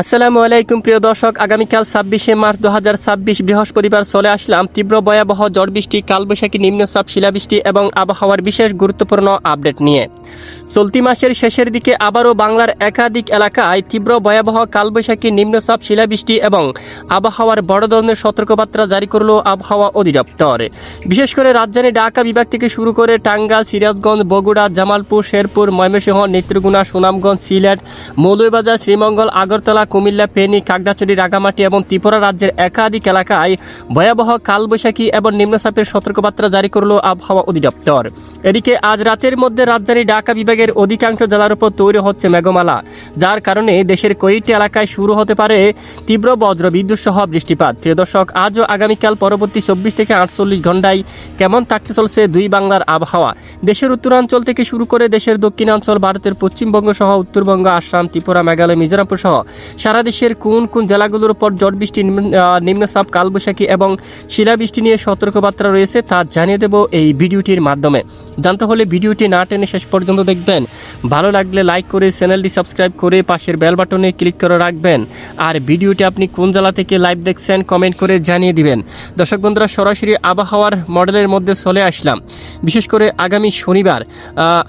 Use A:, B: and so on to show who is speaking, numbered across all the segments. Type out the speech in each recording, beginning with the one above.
A: আসসালামু আলাইকুম প্রিয় দর্শক, আগামীকাল ২৬শে মার্চ ২০২৬ বৃহস্পতিবার চলে আসলাম তীব্র ভয়াবহ ঝড় বৃষ্টি, কালবৈশাখী, নিম্নচাপ, শিলাবৃষ্টি এবং আবহাওয়ার বিশেষ গুরুত্বপূর্ণ আপডেট নিয়ে। চলতি মাসের শেষের দিকে আবারও বাংলার একাধিক এলাকায় তীব্র ভয়াবহ কালবৈশাখী, নিম্নচাপ, শিলাবৃষ্টি এবং আবহাওয়ার বড় ধরনের সতর্কবার্তা জারি করল আবহাওয়া অধিদপ্তর। বিশেষ করে রাজধানী ঢাকা বিভাগ থেকে শুরু করে টাঙ্গাইল, সিরাজগঞ্জ, বগুড়া, জামালপুর, শেরপুর, ময়মনসিংহ, নেত্রকোনা, সুনামগঞ্জ, সিলেট, মৌলভীবাজার, শ্রীমঙ্গল, আগরতলা, কুমিল্লা, ফেনী, খাগড়াছড়ি, রাঙ্গামাটি এবং ত্রিপুরা রাজ্যের একাধিক এলাকায় ভয়াবহ কালবৈশাখী এবং নিম্নচাপের সতর্কবার্তা জারি করল আবহাওয়া অধিদপ্তর। এদিকে আজ রাতের মধ্যে রাজধানী ঢাকা বিভাগের অধিকাংশ জেলার উপর তৈরি হচ্ছে মেঘমালা, যার কারণে দেশের কয়েকটি এলাকায় শুরু হতে পারে তীব্র বজ্র বিদ্যুৎ সহ বৃষ্টিপাত। প্রিয় দর্শক, আজ ও আগামীকাল পরবর্তী ২৪ থেকে ৪৮ ঘন্টায় কেমন থাকতে চলছে দুই বাংলার আবহাওয়া। দেশের উত্তরাঞ্চল থেকে শুরু করে দেশের দক্ষিণাঞ্চল, ভারতের পশ্চিমবঙ্গ সহ উত্তরবঙ্গ, আসাম, ত্রিপুরা, মেঘালয়, মিজোরামপুর সহ সারা দেশের কোন কোন জেলাগুলোর উপর ঝড় বৃষ্টি, নিম্নচাপ, কালবৈশাখী এবং শিলাবৃষ্টি নিয়ে সতর্কবার্তা রয়েছে তা জানিয়ে দেব এই ভিডিওটির মাধ্যমে। জানতে হলে ভিডিওটি না টেনে শেষ পর্যন্ত দেখবেন। ভালো লাগলে লাইক করে চ্যানেলটি সাবস্ক্রাইব করে পাশের বেল বাটনে ক্লিক করে রাখবেন। আর ভিডিওটি আপনি কোন জেলা থেকে লাইভ দেখছেন কমেন্ট করে জানিয়ে দিবেন। দর্শক বন্ধুরা, সরাসরি আবহাওয়ার মডেলের মধ্যে চলে আসলাম। বিশেষ করে আগামী শনিবার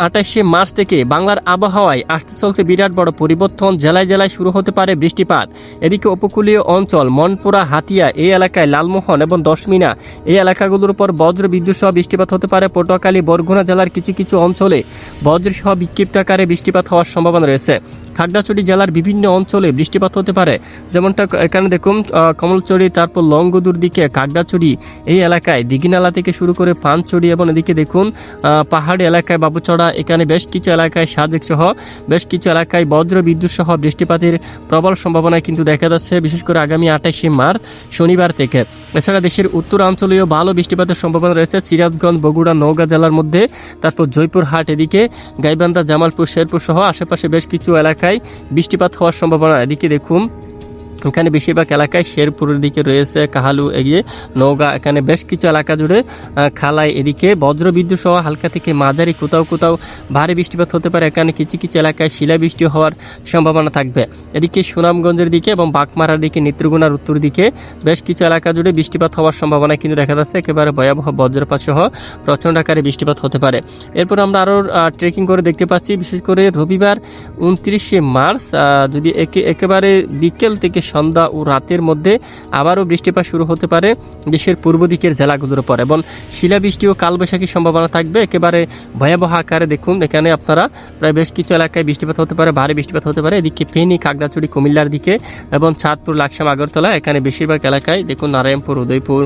A: ২৮শে মার্চ থেকে বাংলার আবহাওয়ায় আসতে চলছে বিরাট বড় পরিবর্তন। জেলায় জেলায় শুরু হতে পারে বৃষ্টিপাত। এদিকে উপকূলীয় অঞ্চল মনপুরা, হাতিয়া এই এলাকায়, লালমোহন এবং দশমিনা এই এলাকাগুলোর উপর বজ্র বিদ্যুৎ সহ বৃষ্টিপাত হতে পারে। পটুয়াখালী, বরগুনা জেলার কিছু কিছু অঞ্চলে বজ্র সহ বিক্ষিপ্ত আকারে বৃষ্টিপাত হওয়ার সম্ভাবনা রয়েছে। খাগড়াছড়ি জেলার বিভিন্ন অঞ্চলে বৃষ্টিপাত হতে পারে, যেমনটা এখানে দেখুন কমলচড়ি, তারপর লংগদুর দিকে খাগড়াছড়ি এই এলাকায়, দিঘিনালা থেকে শুরু করে পানচড়ি এবং এদিকে দেখুন পাহাড়ি এলাকায় বাবুচড়া, এখানে বেশ কিছু এলাকায় সাজেক সহ বেশ কিছু এলাকায় বজ্র বিদ্যুৎ সহ বৃষ্টিপাতের প্রবল সম্ভাবনা কিন্তু দেখা যাচ্ছে, বিশেষ করে আগামী ২৮শে মার্চ শনিবার থেকে। এছাড়া দেশের উত্তরাঞ্চলীয় ভালো বৃষ্টিপাতের সম্ভাবনা রয়েছে সিরাজগঞ্জ, বগুড়া, নওগাঁ জেলার মধ্যে, তারপর জয়পুরহাট, এদিকে গাইবান্ধা, জামালপুর, শেরপুর সহ আশেপাশে বেশ কিছু এলাকায় বৃষ্টিপাত হওয়ার সম্ভাবনা। এদিকে দেখুন এখানে বেশিরভাগ এলাকায় শেরপুরের দিকে রয়েছে কাহালু, এগিয়ে নওগাঁ, এখানে বেশ কিছু এলাকা জুড়ে খালাই, এদিকে বজ্রবিদ্যুৎ সহ হালকা থেকে মাঝারি কোথাও কোথাও ভারী বৃষ্টিপাত হতে পারে। এখানে কিছু কিছু এলাকায় শিলাবৃষ্টি হওয়ার সম্ভাবনা থাকবে। এদিকে সুনামগঞ্জের দিকে এবং বাঁকমারার দিকে, নেত্রকোনার উত্তর দিকে বেশ কিছু এলাকা জুড়ে বৃষ্টিপাত হওয়ার সম্ভাবনা কিন্তু দেখা যাচ্ছে। একেবারে ভয়াবহ বজ্রপাত সহ প্রচণ্ড আকারে বৃষ্টিপাত হতে পারে। এরপর আমরা আরও ট্রেকিং করে দেখতে পাচ্ছি, বিশেষ করে রবিবার ২৯শে মার্চ যদি একেবারে বিকেল থেকে সন্ধ্যা ও রাতের মধ্যে আবারও বৃষ্টিপাত শুরু হতে পারে দেশের পূর্ব দিকের জেলাগুলোর উপর, এবং শিলাবৃষ্টি ও কালবৈশাখীর সম্ভাবনা থাকবে একেবারে ভয়াবহ আকারে। দেখুন এখানে আপনারা প্রায় বেশ কিছু এলাকায় বৃষ্টিপাত হতে পারে, ভারী বৃষ্টিপাত হতে পারে। এদিকে ফেনী, খাগড়াছড়ি, কুমিল্লার দিকে এবং চাঁদপুর, লাকসাম, আগরতলা, এখানে বেশিরভাগ এলাকায় দেখুন নারায়ণপুর, উদয়পুর,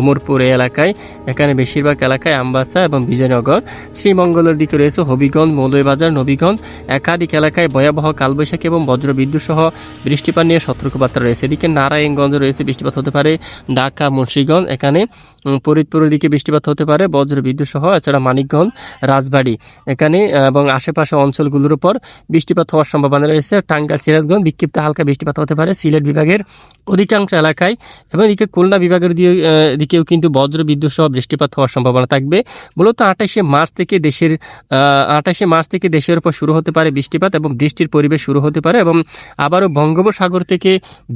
A: অমরপুর এই এলাকায়, এখানে বেশিরভাগ এলাকায় আমবাসা এবং বিজয়নগর, শ্রীমঙ্গলের দিকে রয়েছে হবিগঞ্জ, মৌলভীবাজার, নবীগঞ্জ, একাধিক এলাকায় ভয়াবহ কালবৈশাখী এবং বজ্রবিদ্যুৎ সহ বৃষ্টিপাত নিয়ে সতর্কবার্তা রয়েছে। এদিকে নারায়ণগঞ্জে রয়েছে বৃষ্টিপাত হতে পারে, ঢাকা, মুন্সিগঞ্জ, এখানে ফরিদপুরের দিকে বৃষ্টিপাত হতে পারে বজ্রবিদ্যুৎ সহ। এছাড়া মানিকগঞ্জ, রাজবাড়ী এখানে এবং আশেপাশে অঞ্চলগুলোর উপর বৃষ্টিপাত হওয়ার সম্ভাবনা রয়েছে। টাঙ্গাইল, সিরাজগঞ্জ বিক্ষিপ্ত হালকা বৃষ্টিপাত হতে পারে সিলেট বিভাগের অধিকাংশ এলাকায়, এবং এদিকে খুলনা বিভাগের দিকেও কিন্তু বজ্রবিদ্যুৎ সহ বৃষ্টিপাত হওয়ার সম্ভাবনা থাকবে। মূলত ২৮শে মার্চ থেকে দেশের উপর শুরু হতে পারে বৃষ্টিপাত এবং বৃষ্টির পরিবেশ শুরু হতে পারে, এবং আবারও বঙ্গোপসাগর থেকে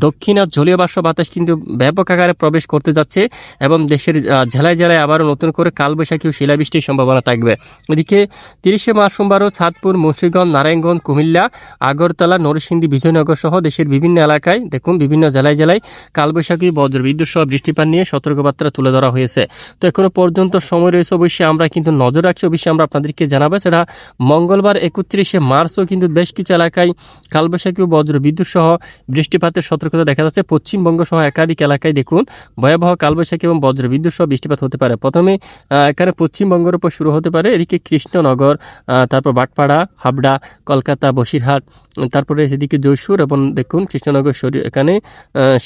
A: দক্ষিণা জলীয় বাষ্প বাতাস কিন্তু ব্যাপক আকারে প্রবেশ করতে যাচ্ছে, এবং দেশের জেলায় জেলায় আবারও নতুন করে কালবৈশাখী ও শিলাবৃষ্টির সম্ভাবনা থাকবে। এদিকে ৩০শে মার্চ সোমবারও চাঁদপুর, মুন্সিগঞ্জ, নারায়ণগঞ্জ, কুমিল্লা, আগরতলা, নরসিংদী, বিজয়নগর সহ দেশের বিভিন্ন এলাকায় দেখুন বিভিন্ন জেলায় জেলায় কালবৈশাখী, বজ্রবিদ্যুৎ সহ বৃষ্টিপাত নিয়ে সতর্কবার্তা তুলে ধরা হয়েছে। তো এখনো পর্যন্ত সময় রয়েছে, অবশ্যই আমরা কিন্তু নজর রাখছি, অবশ্যই আমরা আপনাদেরকে জানাবো। সেটা মঙ্গলবার ৩১শে মার্চও কিন্তু বেশ কিছু এলাকায় কালবৈশাখী ও বজ্রবিদ্যুৎ সহ বৃষ্টিপাতের সতর্কতা দেখা যাচ্ছে। পশ্চিমবঙ্গ সহ একাধিক এলাকায় দেখুন ভয়াবহ কালবৈশাখী এবং বজ্রবিদ্যুৎ সহ বৃষ্টিপাত হতে পারে। প্রথমে এখানে পশ্চিমবঙ্গের উপর শুরু হতে পারে, এদিকে কৃষ্ণনগর, তারপর বাটপাড়া, হাবড়া, কলকাতা, বসিরহাট, তারপরে এদিকে যশোর এবং দেখুন কৃষ্ণনগর, এখানে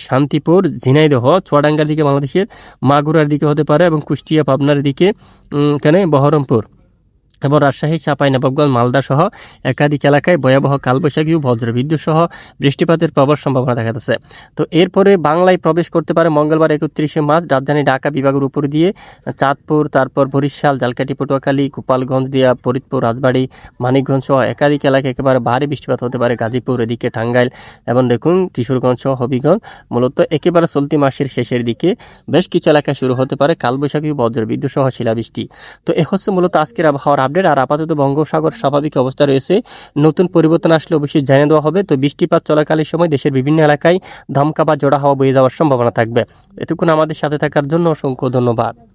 A: শান্তিপুর, ঝিনাইদহ, চুয়াডাঙ্গার দিকে বাংলাদেশের মাগুরার দিকে হতে পারে, এবং কুষ্টিয়া, পাবনার দিকে এখানে বহরমপুর, এবং রাজশাহী, চাঁপাইনবাবগঞ্জ, মালদা সহ একাধিক এলাকায় ভয়াবহ কালবৈশাখী ও বজ্রবিদ্যুৎ সহ বৃষ্টিপাতের প্রবল সম্ভাবনা দেখা যাচ্ছে। তো এরপরে বাংলায় প্রবেশ করতে পারে মঙ্গলবার 31শে মার্চ রাজধানী ঢাকা বিভাগের উপর দিয়ে চাঁদপুর, তারপর বরিশাল, ঝালকাঠি, পটুয়াখালী, গোপালগঞ্জ দিয়া ফরিদপুর, রাজবাড়ী, মানিকগঞ্জ সহ একাধিক এলাকায় একেবারে ভারী বৃষ্টিপাত হতে পারে। গাজীপুর, এদিকে টাঙ্গাইল এবং দেখুন কিশোরগঞ্জ সহ হবিগঞ্জ। মূলত একেবারে চলতি মাসের শেষের দিকে বেশ কিছু এলাকায় শুরু হতে পারে কালবৈশাখী, বজ্রবিদ্যুৎ সহ শিলাবৃষ্টি। তো এ হচ্ছে মূলত আজকের আবহাওয়ার আপডেট। আর আপাতত বঙ্গোপসাগর স্বাভাবিক অবস্থা রয়েছে, নতুন পরিবর্তন আসলে অবশ্যই জানিয়ে দেওয়া হবে। তো বৃষ্টিপাত চলাকালীন সময় দেশের বিভিন্ন এলাকায় দমকা বা জোড়া হাওয়া বয়ে যাওয়ার সম্ভাবনা থাকবে। এতক্ষণ আমাদের সাথে থাকার জন্য অসংখ্য ধন্যবাদ।